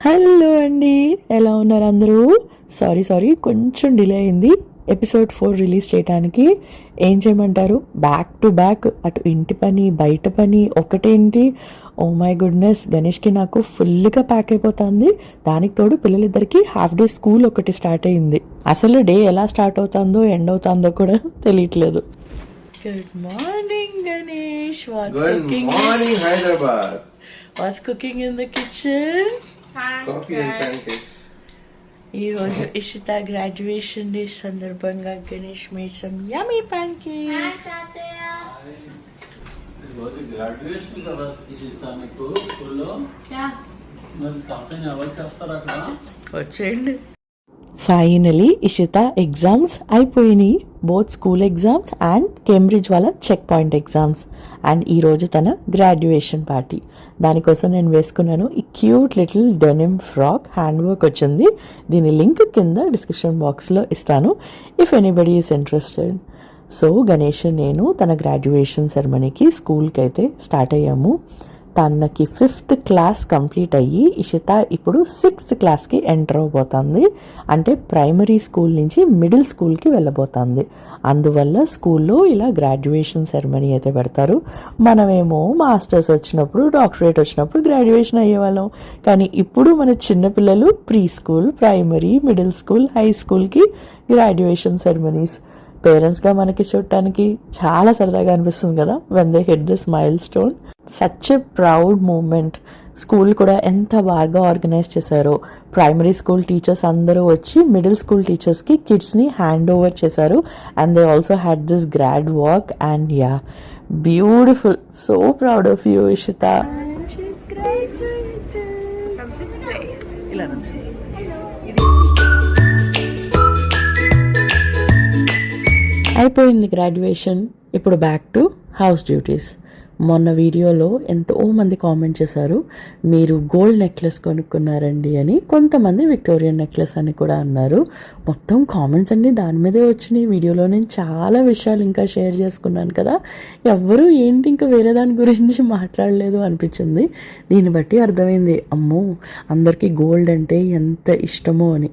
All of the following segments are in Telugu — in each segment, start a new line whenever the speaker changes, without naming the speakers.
హలో అండి, ఎలా ఉన్నారు అందరూ? సారీ కొంచెం డిలే అయింది ఎపిసోడ్ 4 రిలీజ్ చేయడానికి. ఏం చేయమంటారు, బ్యాక్ టు బ్యాక్ అటు ఇంటి పని బయట పని ఒకటేంటి. ఓ మై గుడ్నెస్, గణేష్కి నాకు ఫుల్గా ప్యాక్ అయిపోతుంది. దానికి తోడు పిల్లలిద్దరికి హాఫ్ డే స్కూల్ ఒకటి స్టార్ట్ అయింది. అసలు డే ఎలా స్టార్ట్ అవుతుందో ఎండ్ అవుతుందో కూడా తెలియట్లేదు. Good morning Ganesh.
Morning Hyderabad.
What's cooking in the kitchen?
Coffee and pancakes.
ఈరోజు ఇషిత గ్రాడ్యుయేషన్ డే సందర్భంగా Ganesh made some yummy pancakes.
Graduation కదా మీకు స్కూల్లో మరి సంథింగ్ ఎవరు చేస్తారు అక్కడ
వచ్చేయండి. ఫైనలీ ఇషిత ఎగ్జామ్స్ అయిపోయినాయి, both school exams and Cambridge వాళ్ళ చెక్ పాయింట్ ఎగ్జామ్స్. అండ్ ఈరోజు తన గ్రాడ్యుయేషన్ పార్టీ. దానికోసం నేను వేసుకున్నాను ఈ cute little denim frock, hand work వచ్చింది. దీని లింక్ కింద డిస్క్రిప్షన్ బాక్స్లో ఇస్తాను if anybody is interested. So Ganesh నేను తన గ్రాడ్యుయేషన్ సెరమనీకి స్కూల్కి అయితే స్టార్ట్ అయ్యాము. తనకి 5th క్లాస్ కంప్లీట్ అయ్యి ఇషిత ఇప్పుడు 6th క్లాస్కి ఎంటర్ అవబోతుంది. అంటే ప్రైమరీ స్కూల్ నుంచి మిడిల్ స్కూల్కి వెళ్ళబోతుంది. అందువల్ల స్కూల్లో ఇలా గ్రాడ్యుయేషన్ సెరమనీ అయితే పెడతారు. మనమేమో మాస్టర్స్ వచ్చినప్పుడు, డాక్టరేట్ వచ్చినప్పుడు గ్రాడ్యుయేషన్ అయ్యేవాళ్ళం. కానీ ఇప్పుడు మన చిన్నపిల్లలు pre school, primary, middle school, high స్కూల్కి గ్రాడ్యుయేషన్ సెరమనీస్. పేరెంట్స్గా మనకి చూడటానికి చాలా సరదాగా అనిపిస్తుంది కదా when they hit this milestone. Such a proud moment. School కూడా ఎంత బాగా ఆర్గనైజ్ చేశారో. ప్రైమరీ స్కూల్ టీచర్స్ అందరూ వచ్చి మిడిల్ స్కూల్ టీచర్స్కి కిడ్స్ని హ్యాండ్ ఓవర్ చేశారు. And they also had this grad walk and yeah, beautiful. So proud of you Ishita. అయిపోయింది గ్రాడ్యుయేషన్. ఇప్పుడు బ్యాక్ టు హౌస్ డ్యూటీస్. మొన్న వీడియోలో ఎంతో మంది కామెంట్ చేశారు, మీరు గోల్డ్ నెక్లెస్ కొనుక్కున్నారండి అని. కొంతమంది విక్టోరియన్ నెక్లెస్ అని కూడా అన్నారు. మొత్తం కామెంట్స్ అన్నీ దాని మీదే వచ్చినాయి. వీడియోలో నేను చాలా విషయాలు ఇంకా షేర్ చేసుకున్నాను కదా, ఎవ్వరూ ఏంటి ఇంకా వేరే దాని గురించి మాట్లాడలేదు అనిపించింది. దీన్ని బట్టి అర్థమైంది, అమ్మో అందరికీ గోల్డ్ అంటే ఎంత ఇష్టమో అని.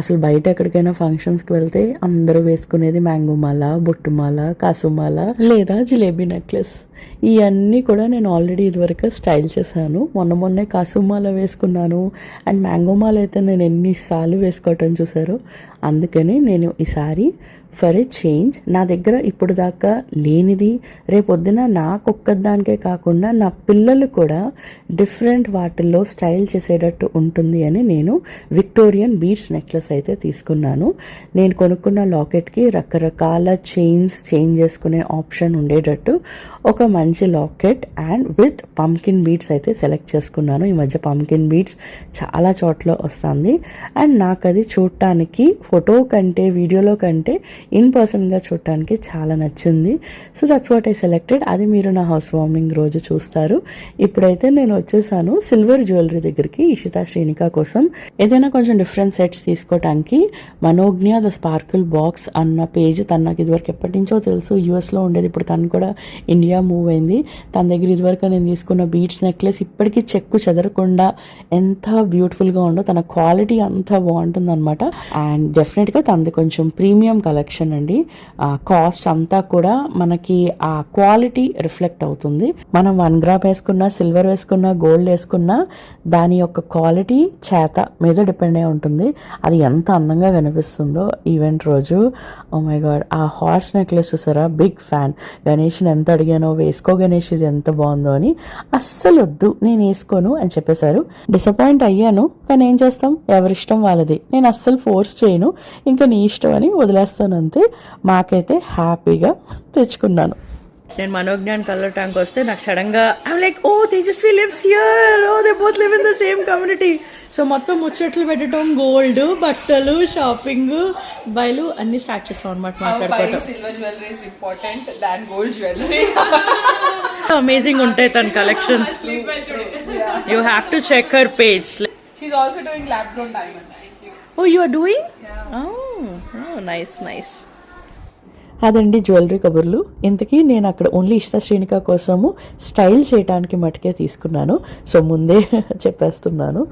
అసలు బయట ఎక్కడికైనా ఫంక్షన్స్కి వెళ్తే అందరూ వేసుకునేది మ్యాంగో మాల, బొట్టుమాల, కాసుమాల లేదా జిలేబీ నెక్లెస్. ఇవన్నీ కూడా నేను ఆల్రెడీ ఇదివరకు స్టైల్ చేశాను. మొన్నే కాసుమాల వేసుకున్నాను. అండ్ మ్యాంగో మాల అయితే నేను ఎన్నిసార్లు వేసుకోవటం చూసారు. అందుకని నేను ఈసారి ఫర్ ఎ చేంజ్ నా దగ్గర ఇప్పుడు దాకా లేనిది రేపొద్దున నాకొక్కదానికే కాకుండా నా పిల్లలు కూడా డిఫరెంట్ వాటిల్లో స్టైల్ చేసేటట్టు ఉంటుంది అని నేను విక్టోరియన్ బీడ్స్ నెక్లెస్ అయితే తీసుకున్నాను. నేను కొనుక్కున్న లాకెట్కి రకరకాల చైన్స్ చేంజ్ చేసుకునే ఆప్షన్ ఉండేటట్టు ఒక మంచి locket and with pumpkin beads అయితే సెలెక్ట్ చేసుకున్నాను. ఈ మధ్య పంకిన్ బీడ్స్ చాలా చోట్ల వస్తుంది. అండ్ నాకు అది చూడటానికి ఫోటో కంటే వీడియోలో కంటే ఇన్ పర్సన్గా చూడటానికి చాలా నచ్చింది. So that's what I selected. అది మీరు నా హౌస్ వార్మింగ్ రోజు చూస్తారు. ఇప్పుడైతే నేను వచ్చేసాను సిల్వర్ జ్యువెలరీ దగ్గరికి ఇషిత శ్రీనిక కోసం. ఏదైనా కొంచెం డిఫరెంట్ సెట్స్ తీసుకోవటానికి మనోజ్ఞ ద స్పార్కిల్ బాక్స్ అన్న పేజ్ తను నాకు ఇదివరకు ఎప్పటి నుంచో తెలుసు, యూఎస్లో ఉండేది. ఇప్పుడు తను కూడా ఇండియా మూవ్ అయింది. తన దగ్గర ఇదివరకు నేను తీసుకున్న బీడ్స్ నెక్లెస్ ఇప్పటికీ చెక్కు చెదరకుండా ఎంత బ్యూటిఫుల్గా ఉండో, తన క్వాలిటీ అంతా బాగుంటుంది అనమాట. అండ్ డెఫినెట్గా తనది కొంచెం ప్రీమియం కలెక్షన్ అండి. కాస్ట్ అంతా కూడా మనకి ఆ క్వాలిటీ రిఫ్లెక్ట్ అవుతుంది. మనం 1 గ్రామ్ వేసుకున్నా, సిల్వర్ వేసుకున్నా, గోల్డ్ వేసుకున్నా దాని యొక్క క్వాలిటీ చేత మీద డిపెండ్ అయి ఉంటుంది. అది ఎంత అందంగా కనిపిస్తుందో ఈవెంట్ రోజు. ఓ మై గాడ్, ఆ హార్స్ నెక్లెస్ చూసారా, బిగ్ ఫ్యాన్. గణేష్ని ఎంత అడిగానో వేసుకో గణేష్ ఇది ఎంత బాగుందో అని. అస్సలు వద్దు నేను వేసుకోను అని చెప్పేశారు. డిసప్పాయింట్ అయ్యాను, కానీ ఏం చేస్తాం, ఎవరిష్టం వాళ్ళది. నేను అస్సలు ఫోర్స్ చేయను, ఇంకా నీ ఇష్టం అని వదిలేస్తాను అంతే. మాకైతే హ్యాపీగా తెచ్చుకున్నాను. నేను మనోజ్ఞాన్ కలవటానికి వస్తే నాకు సడన్గా I'm like, oh Tejaswi lives here, oh they both live in the same community. So మొత్తం ముచ్చట్లు పెట్టడం, గోల్డ్, బట్టలు, షాపింగ్, బయలు అన్ని స్టార్ట్ చేస్తాం అనమాట మాట్లాడుకోవడం.
Silver jewellery is important than gold jewellery.
Amazing ఉంటాయి తన collections. You have to check her page.
She's also doing lab grown diamond.
Oh, you are doing? Yeah. Oh, nice. అదండి జ్యువెలరీ కబుర్లు. ఇంతకీ నేను అక్కడ ఓన్లీ ఇష్ట శ్రేణిక కోసము స్టైల్ చేయడానికి మటుకే తీసుకున్నాను. సో ముందే చెప్పేస్తున్నాను.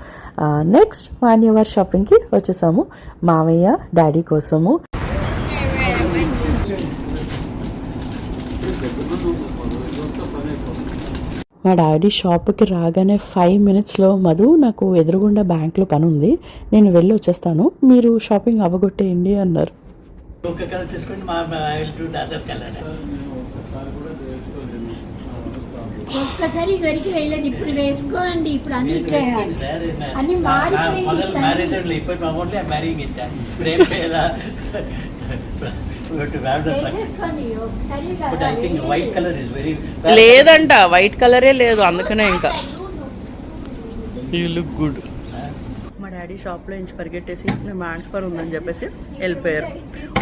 నెక్స్ట్ మాన్యవర్ షాపింగ్కి వచ్చేసాము. మామయ్య డాడీ కోసము. మా డాడీ షాప్కి రాగానే 5 minutesలో మధు నాకు ఎదురుగుండా బ్యాంక్లో పని ఉంది, నేను వెళ్ళి వచ్చేస్తాను, మీరు షాపింగ్ అవ్వగొట్టేయండి అన్నారు.
ఒక కలర్ చూసుకోండి, మా అదర్ కలర్ ఒక్కసారి కూడా వేసుకోలేము.
ఒక్కసారి ఇదివరకు వేయలేదు, ఇప్పుడు వేసుకోండి. ఇప్పుడు అన్ని అన్ని
మ్యారేజ్ ఇప్పుడు ఓన్లీ మ్యారింగ్ ఇట్ ఇప్పుడు ఏం
వేసేసుకోండి ఒకసారి.
But I think white colour is very
లేదంట, వైట్ కలరే లేదు, అందుకనే ఇంకా యూ లుక్ గుడ్. మా డాడీ షాప్లో నుంచి పరిగెట్టేసి మేము ట్రాన్స్ఫర్ ఉందని చెప్పేసి వెళ్ళిపోయారు.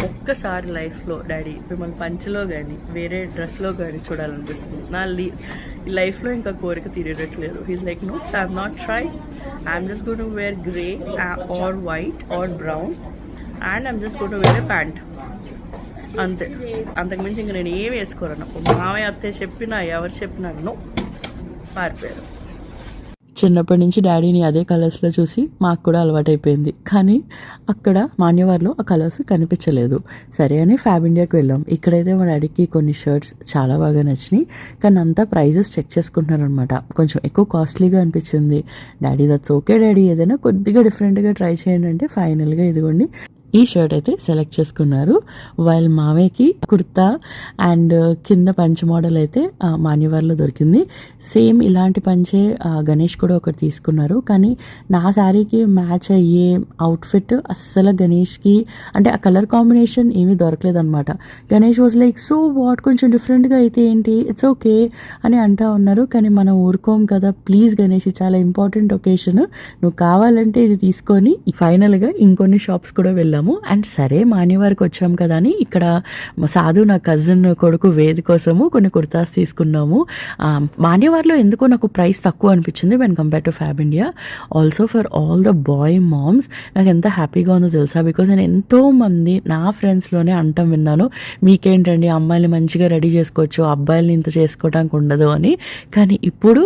ఒక్కసారి లైఫ్లో డాడీ మిమ్మల్ని పంచలో కానీ వేరే డ్రెస్లో కానీ చూడాలనిపిస్తుంది. నా లైఫ్లో ఇంకా కోరిక తీరేటట్లేదు. He's like no, so I'm not try, I'm just going to wear grey or white or brown and I'm just going to wear a pant. అంతే, అంతకుమించి ఇంక నేను ఏం వేసుకోరన్న. మామయ్య అత్తే చెప్పినా ఎవరు చెప్పినా నో, పారిపోయారు. చిన్నప్పటి నుంచి డాడీని అదే కలర్స్లో చూసి మాకు కూడా అలవాటైపోయింది. కానీ అక్కడ మాన్యవర్లో ఆ కలర్స్ కనిపించలేదు. సరే అని ఫ్యాబ్ ఇండియాకి వెళ్ళాం. ఇక్కడైతే మా డాడీకి కొన్ని షర్ట్స్ చాలా బాగా నచ్చినాయి, కానీ అంతా ప్రైజెస్ చెక్ చేసుకుంటున్నారనమాట. కొంచెం ఎక్కువ కాస్ట్లీగా అనిపించింది. డాడీ దట్స్ ఓకే డాడీ, ఏదైనా కొద్దిగా డిఫరెంట్గా ట్రై చేయండి అంటే ఫైనల్గా ఇదిగోండి ఈ షర్ట్ అయితే సెలెక్ట్ చేసుకున్నారు. వాళ్ళ మావయ్యకి కుర్తా అండ్ కింద పంచ మోడల్ అయితే మాన్యవర్లో దొరికింది. సేమ్ ఇలాంటి పంచే గణేష్ కూడా ఒకటి తీసుకున్నారు. కానీ నా శారీకి మ్యాచ్ అయ్యే అవుట్ఫిట్ అస్సలు గణేష్కి అంటే ఆ కలర్ కాంబినేషన్ ఏమీ దొరకలేదు అనమాట. Ganesh was like so what, కొంచెం డిఫరెంట్గా అయితే ఏంటి, ఇట్స్ ఓకే అని అంటా ఉన్నారు. కానీ మనం ఊరుకోం కదా, ప్లీజ్ గణేష్ చాలా ఇంపార్టెంట్ ఒకేషన్, నువ్వు కావాలంటే ఇది తీసుకొని. ఫైనల్గా ఇంకొన్ని షాప్స్ కూడా వెళ్ళాము. అండ్ సరే మాన్యవారికి వచ్చాం కదా అని ఇక్కడ సాధు నా కజిన్ కొడుకు వేద్ కోసము కొన్ని కుర్తాస్ తీసుకున్నాము. మాన్యవారిలో ఎందుకో నాకు ప్రైస్ తక్కువ అనిపించింది when compare to Fabindia. Also for all the boy moms నాకు ఎంత హ్యాపీగా ఉందో తెలుసా, బికాజ్ నేను ఎంతోమంది నా ఫ్రెండ్స్లోనే అంటం విన్నాను, మీకేంటండి అమ్మాయిని మంచిగా రెడీ చేసుకోవచ్చు, అబ్బాయిల్ని ఇంత చేసుకోవడానికి ఉండదు అని. కానీ ఇప్పుడు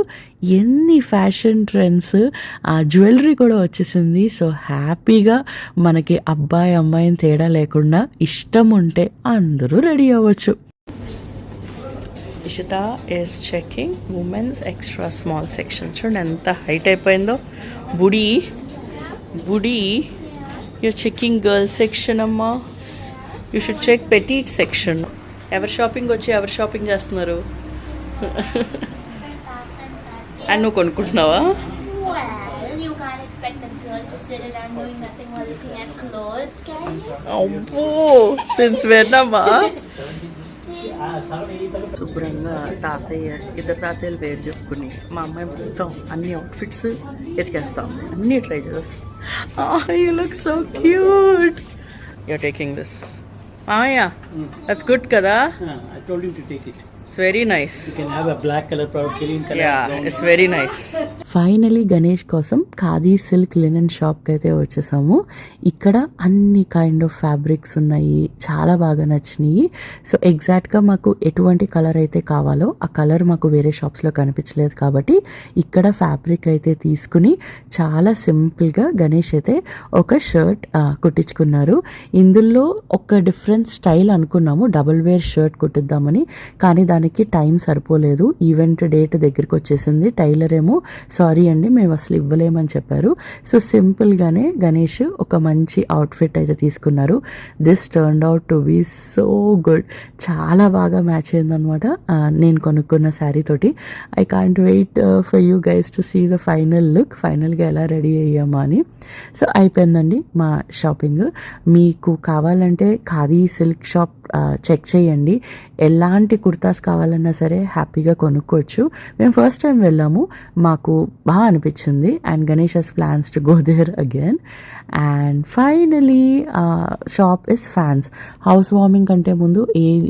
ఎన్ని ఫ్యాషన్ ట్రెండ్స్, ఆ జ్యువెలరీ కూడా వచ్చేసింది. సో హ్యాపీగా మనకి అబ్బాయి అమ్మాయిని తేడా లేకుండా ఇష్టం ఉంటే అందరూ రెడీ అవ్వచ్చు. Ishita is checking women's extra small section. చూడండి ఎంత హైట్ అయిపోయిందో. బుడి యూ చెకింగ్ గర్ల్ సెక్షన్ అమ్మా, you should check petite section. ఎవరు షాపింగ్ వచ్చి ఎవరు షాపింగ్ చేస్తున్నారు అని నువ్వు కొనుక్కుంటున్నావా?
Well, you can't expect a girl to sit around doing nothing while looking at clothes, can you?
అబ్బో సిన్స్ వెర్నమ్మా. శుభ్రంగా తాతయ్య, ఇద్దరు తాతయ్యలు పేరు చెప్పుకుని మా అమ్మాయి మొత్తం అన్ని అవుట్ఫిట్స్ ఎతికేస్తాం, అన్నీ ట్రై చేస్తాం. You look so cute, you're taking this. మామయ్య దట్స్ గుడ్ కదా?
I told him to take it.
It's very nice.
You can have a black color, green color.
Yeah, it's very nice. Finally Ganesh కోసం ఖాదీ సిల్క్ లినెన్ షాప్కి అయితే వచ్చేసాము. ఇక్కడ అన్ని కైండ్ ఆఫ్ ఫ్యాబ్రిక్స్ ఉన్నాయి, చాలా బాగా నచ్చినాయి. సో ఎగ్జాక్ట్గా మాకు ఎటువంటి కలర్ అయితే కావాలో ఆ కలర్ మాకు వేరే షాప్స్లో కనిపించలేదు కాబట్టి ఇక్కడ ఫ్యాబ్రిక్ అయితే తీసుకుని చాలా సింపుల్గా గణేష్ అయితే ఒక షర్ట్ కుట్టించుకున్నారు. ఇందులో ఒక డిఫరెంట్ స్టైల్ అనుకున్నాము, డబుల్ వేర్ షర్ట్ కుట్టిద్దామని, కానీ దానికి టైం సరిపోలేదు. ఈవెంట్ డేట్ దగ్గరికి వచ్చేసింది. టైలర్ ఏమో సారీ అండి మేము అసలు ఇవ్వలేమని చెప్పారు. సో సింపుల్గానే గణేష్ ఒక మంచి అవుట్ఫిట్ అయితే తీసుకున్నారు. This turned out to be so good, చాలా బాగా మ్యాచ్ అయిందనమాట నేను కొనుక్కున్న శారీ తోటి. I can't wait for you guys to see the final look, ఫైనల్గా ఎలా రెడీ అయ్యామా అని. సో అయిపోయిందండి మా షాపింగ్. మీకు కావాలంటే ఖాదీ సిల్క్ షాప్ చెక్ చేయండి, ఎలాంటి కుర్తాస్ కావాలన్నా సరే హ్యాపీగా కొనుక్కోవచ్చు. మేము ఫస్ట్ టైం వెళ్ళాము, మాకు బాగా అనిపించింది. And Ganesh has plans to go there again. And finally shop is fans. House warming కంటే ముందు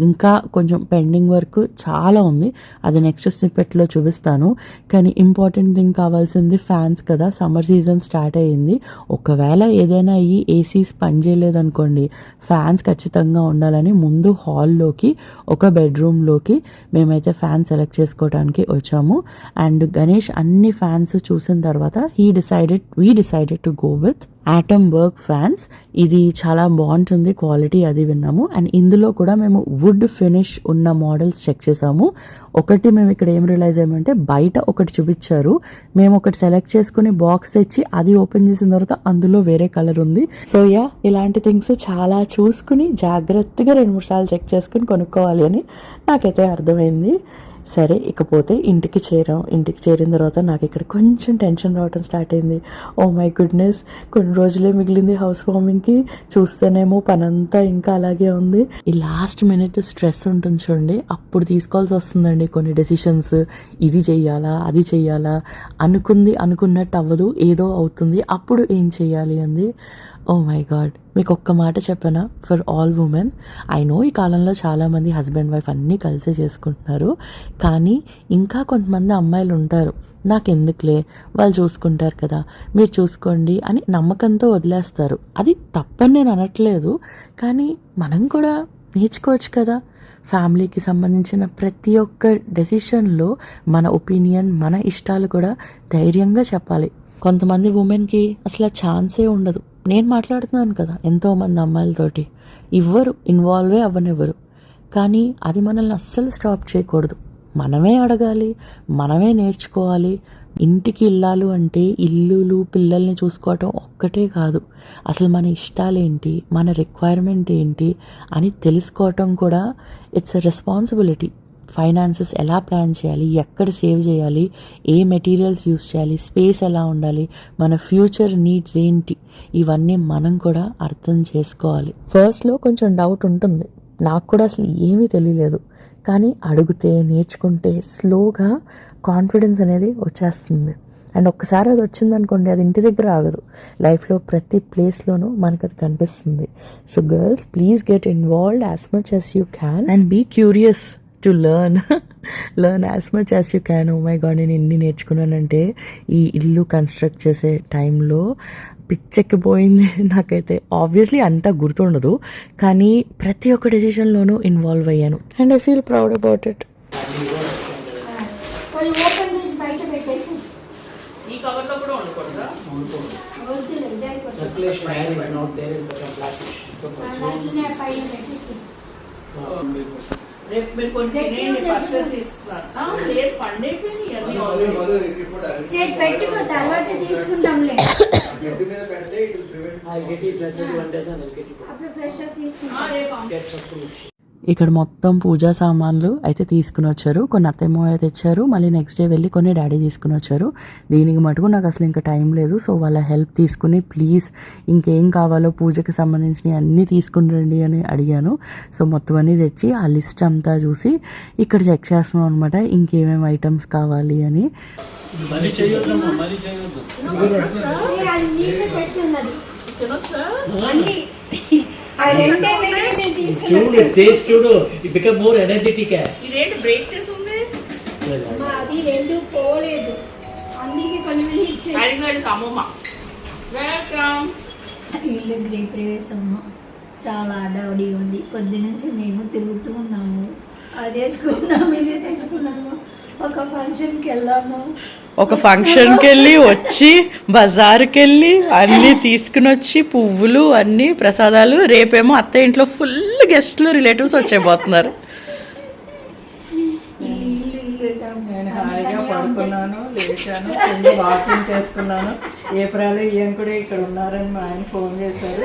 ఇంకా కొంచెం పెండింగ్ వర్క్ చాలా ఉంది, అది నెక్స్ట్ స్నిప్పెట్లో చూపిస్తాను. కానీ ఇంపార్టెంట్ థింగ్ కావాల్సింది ఫ్యాన్స్ కదా, సమ్మర్ సీజన్ స్టార్ట్ అయ్యింది. ఒకవేళ ఏదైనా ఈ ఏసీస్ పనిచేయలేదనుకోండి, ఫ్యాన్స్ ఖచ్చితంగా ఉండాలని ముందు హాల్లోకి ఒక బెడ్రూమ్లోకి మేమైతే ఫ్యాన్ సెలెక్ట్ చేసుకోవడానికి వచ్చాము. అండ్ గణేష్ అన్ని ఫ్యాన్స్ చూసిన తర్వాత we decided to go with Atomberg fans. ఇది చాలా బాగుంటుంది క్వాలిటీ, అది విన్నాము. అండ్ ఇందులో కూడా మేము వుడ్ ఫినిష్ ఉన్న మోడల్స్ చెక్ చేసాము. ఒకటి మేము ఇక్కడ ఏం రియలైజ్ అయ్యామంటే, బయట ఒకటి చూపించారు, మేము ఒకటి సెలెక్ట్ చేసుకుని బాక్స్ తెచ్చి అది ఓపెన్ చేసిన తర్వాత అందులో వేరే కలర్ ఉంది. సో ఇలాంటి థింగ్స్ చాలా చూసుకుని జాగ్రత్తగా 2-3 సార్లు చెక్ చేసుకుని కొనుక్కోవాలి అని నాకైతే అర్థమైంది. సరే, ఇకపోతే ఇంటికి చేరిన తర్వాత నాకు ఇక్కడ కొంచెం టెన్షన్ రావడం స్టార్ట్ అయింది. ఓ మై గుడ్నెస్, కొన్ని రోజులే మిగిలింది హౌస్ వార్మింగ్కి, చూస్తేనేమో పనంతా ఇంకా అలాగే ఉంది. ఈ లాస్ట్ మినిట్ స్ట్రెస్ ఉంటుంది చూడండి, అప్పుడు తీసుకోవాల్సి వస్తుందండి కొన్ని డెసిషన్స్. ఇది చెయ్యాలా, అది చెయ్యాలా, అనుకున్నట్టు అవ్వదు, ఏదో అవుతుంది, అప్పుడు ఏం చెయ్యాలి అంది. ఓ మై గాడ్, మీకు ఒక్క మాట చెప్పనా, for all women, I know ఈ కాలంలో చాలామంది హస్బెండ్ వైఫ్ అన్నీ కలిసే చేసుకుంటున్నారు, కానీ ఇంకా కొంతమంది అమ్మాయిలు ఉంటారు, నాకెందుకులే వాళ్ళు చూసుకుంటారు కదా, మీరు చూసుకోండి అని నమ్మకంతో వదిలేస్తారు. అది తప్పని నేను అనట్లేదు, కానీ మనం కూడా నేర్చుకోవచ్చు కదా. ఫ్యామిలీకి సంబంధించిన ప్రతి ఒక్క డెసిషన్లో మన ఒపీనియన్, మన ఇష్టాలు కూడా ధైర్యంగా చెప్పాలి. కొంతమంది ఉమెన్కి అసలు ఛాన్సే ఉండదు. నేను మాట్లాడుతున్నాను కదా ఎంతోమంది అమ్మాయిలతోటి, ఇన్వాల్వే అవ్వనివ్వరు. కానీ అది మనల్ని అస్సలు స్టాప్ చేయకూడదు. మనమే అడగాలి, మనమే నేర్చుకోవాలి. ఇంటికి ఇల్లాలు అంటే ఇల్లులు పిల్లల్ని చూసుకోవటం ఒక్కటే కాదు, అసలు మన ఇష్టాలేంటి, మన రిక్వైర్మెంట్ ఏంటి అని తెలుసుకోవటం కూడా ఇట్స్ ఎ రెస్పాన్సిబిలిటీ. ఫైనాన్సెస్ ఎలా ప్లాన్ చేయాలి, ఎక్కడ సేవ్ చేయాలి, ఏ మెటీరియల్స్ యూస్ చేయాలి, స్పేస్ ఎలా ఉండాలి, మన ఫ్యూచర్ నీడ్స్ ఏంటి, ఇవన్నీ మనం కూడా అర్థం చేసుకోవాలి. ఫస్ట్లో కొంచెం డౌట్ ఉంటుంది, నాకు కూడా అసలు ఏమీ తెలియలేదు. కానీ అడిగితే, నేర్చుకుంటే స్లోగా కాన్ఫిడెన్స్ అనేది వచ్చేస్తుంది. అండ్ ఒక్కసారి అది వచ్చిందనుకోండి, అది ఇంటి దగ్గర ఆగదు, లైఫ్లో ప్రతి ప్లేస్లోనూ మనకు అది కనిపిస్తుంది. So girls, please get involved as much as you can and be curious to learn as much as you can. Oh my god, నేను ఎన్ని నేర్చుకున్నానంటే ఈ ఇల్లు కన్స్ట్రక్ట్ చేసే టైంలో పిచ్చెక్కిపోయింది నాకైతే. ఆబ్వియస్లీ అంతా గుర్తుండదు, కానీ ప్రతి ఒక్క డెసిషన్లోనూ ఇన్వాల్వ్ అయ్యాను. And I feel proud about it.
ఈ కవర్లో కూడా ఉండకూడదా? రేపు మీరు కొంచెం పర్సెస్ తీసుకున్నారు. లేదు, పండైపోయినాయి అన్నీ
పెట్టుకో, తర్వాత తీసుకుంటాంలే. అప్పుడు ఫ్రెష్ అప్ తీసుకుంటాం.
ఇక్కడ మొత్తం పూజా సామాన్లు అయితే తీసుకుని వచ్చారు. కొన్ని అత్తయ్య తెచ్చారు, మళ్ళీ నెక్స్ట్ డే వెళ్ళి కొన్ని డాడీ తీసుకుని వచ్చారు. దీనికి మటుకు నాకు అసలు ఇంకా టైం లేదు. సో వాళ్ళ హెల్ప్ తీసుకుని, ప్లీజ్ ఇంకేం కావాలో పూజకి సంబంధించినవి అన్నీ తీసుకుని రండి అని అడిగాను. సో మొత్తం అన్నీ తెచ్చి ఆ లిస్ట్ అంతా చూసి ఇక్కడ చెక్ చేస్తున్నాం అనమాట, ఇంకేమేమి ఐటమ్స్ కావాలి అని.
ఇదేంటి బ్రేక్ చేసి ఉంది?
అది రెండు పోలేదు, అందుకే కొంచెం
అడిగాడు అమ్మమ్మ. వెల్కమ్.
ఇల్లు గృహప్రవేశము చాలా అడావుడి ఉంది. పొద్దునుంచి మేము తిరుగుతూ ఉన్నాము, అది తెచ్చుకున్నాము, ఇది తెచ్చుకున్నాము. ఒక ఫంక్షన్కి వెళ్ళాము,
ఒక ఫంక్షన్కి వెళ్ళి వచ్చి బజార్కి వెళ్ళి అన్నీ తీసుకుని వచ్చి పువ్వులు అన్నీ ప్రసాదాలు. రేపేమో అత్త ఇంట్లో ఫుల్ గెస్ట్లు, రిలేటివ్స్ వచ్చేపోతున్నారు.
నేను హాయిగా పడుకున్నాను, లేచాను, కొంచెం వాకింగ్ చేసుకున్నాను. ఏప్రిల్ ఈయన కూడా ఇక్కడ ఉన్నారని మా ఆయన ఫోన్ చేశారు.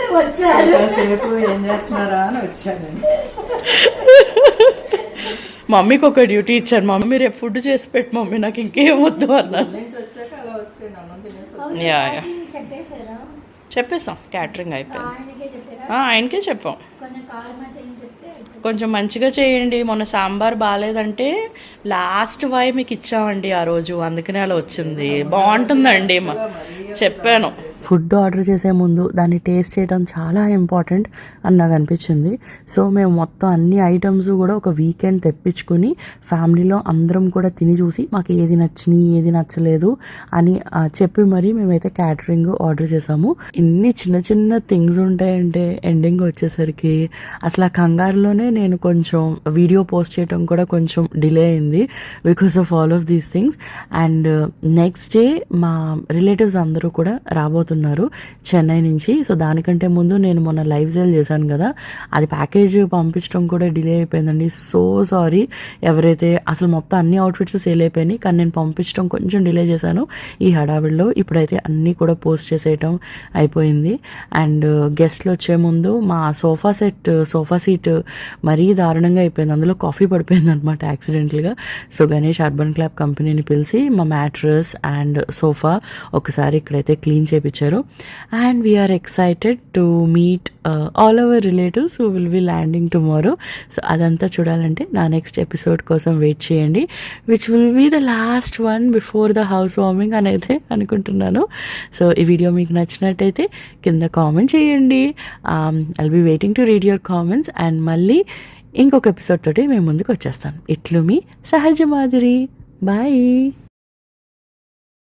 కాసేపు ఏం చేస్తున్నారా అని వచ్చానండి.
మమ్మీకి ఒక డ్యూటీ ఇచ్చారు, మమ్మీ రేపు ఫుడ్ చేసి పెట్టు మమ్మీ, నాకు ఇంకేం వద్దు అన్నారు.
నుంచి వచ్చాక అలా వచ్చాను, అన్నం తినేసి.
చెప్పేశారా?
చెప్పేసాం, క్యాటరింగ్ అయిపోయింది.
ఆయనకే చెప్పారా?
ఆయనకే చెప్పాం.
కొంచెం కారు మధ్య చెప్తే
కొంచెం మంచిగా చేయండి. మొన్న సాంబార్ బాగాలేదంటే లాస్ట్ వాయి మీకు ఇచ్చామండి ఆ రోజు, అందుకనే అలా వచ్చింది. బాగుంటుందండి చెప్పాను. ఫుడ్ ఆర్డర్ చేసే ముందు దాన్ని టేస్ట్ చేయడం చాలా ఇంపార్టెంట్ అని నాకు అనిపించింది. సో మేము మొత్తం అన్ని ఐటమ్స్ కూడా ఒక వీకెండ్ తెప్పించుకుని ఫ్యామిలీలో అందరం కూడా తిని చూసి మాకు ఏది నచ్చినాయి ఏది నచ్చలేదు అని చెప్పి మరీ మేమైతే క్యాటరింగ్ ఆర్డర్ చేసాము. ఇన్ని చిన్న చిన్న థింగ్స్ ఉంటాయంటే ఎండింగ్ వచ్చేసరికి అసలు ఆ కంగారులోనే నేను కొంచెం వీడియో పోస్ట్ చేయడం కూడా కొంచెం డిలే అయింది because of all of these things. And next day మా రిలేటివ్స్ అందరూ కూడా రాబోతున్నారు చెన్నై నుంచి. సో దానికంటే ముందు నేను మొన్న లైవ్ సేల్ చేశాను కదా, అది ప్యాకేజ్ పంపించడం కూడా డిలే అయిపోయిందండి. సో సారీ ఎవరైతే అసలు మొత్తం అన్ని అవుట్ఫిట్స్ సేల్ అయిపోయినాయి, కానీ నేను పంపించడం కొంచెం డిలే చేశాను ఈ హడావిడిలో. ఇప్పుడైతే అన్నీ కూడా పోస్ట్ చేసేయటం అయిపోయింది. అండ్ గెస్ట్లు వచ్చే ముందు మా సోఫా సీట్ మరీ దారుణంగా అయిపోయింది, అందులో కాఫీ పడిపోయింది అనమాట యాక్సిడెంటల్గా. సో గణేష్ అర్బన్ క్లాబ్ కంపెనీని పిలిచి మా మ్యాట్రస్ అండ్ సోఫా ఒకసారి ఇక్కడైతే క్లీన్ చేయించారు. And we are excited to meet all our relatives who will be landing tomorrow. So అదంతా చూడాలంటే నా నెక్స్ట్ ఎపిసోడ్ కోసం వెయిట్ చేయండి, which will be the last one before the house warming అని అయితే అనుకుంటున్నాను. సో ఈ వీడియో మీకు నచ్చినట్టయితే కింద కామెంట్ చేయండి. I'll be waiting to read your comments. And మళ్ళీ ఇంకొక ఎపిసోడ్ తోటి మేము ముందుకు వచ్చేస్తాను. ఇట్లు మీ సహజ మాధురి. బాయ్.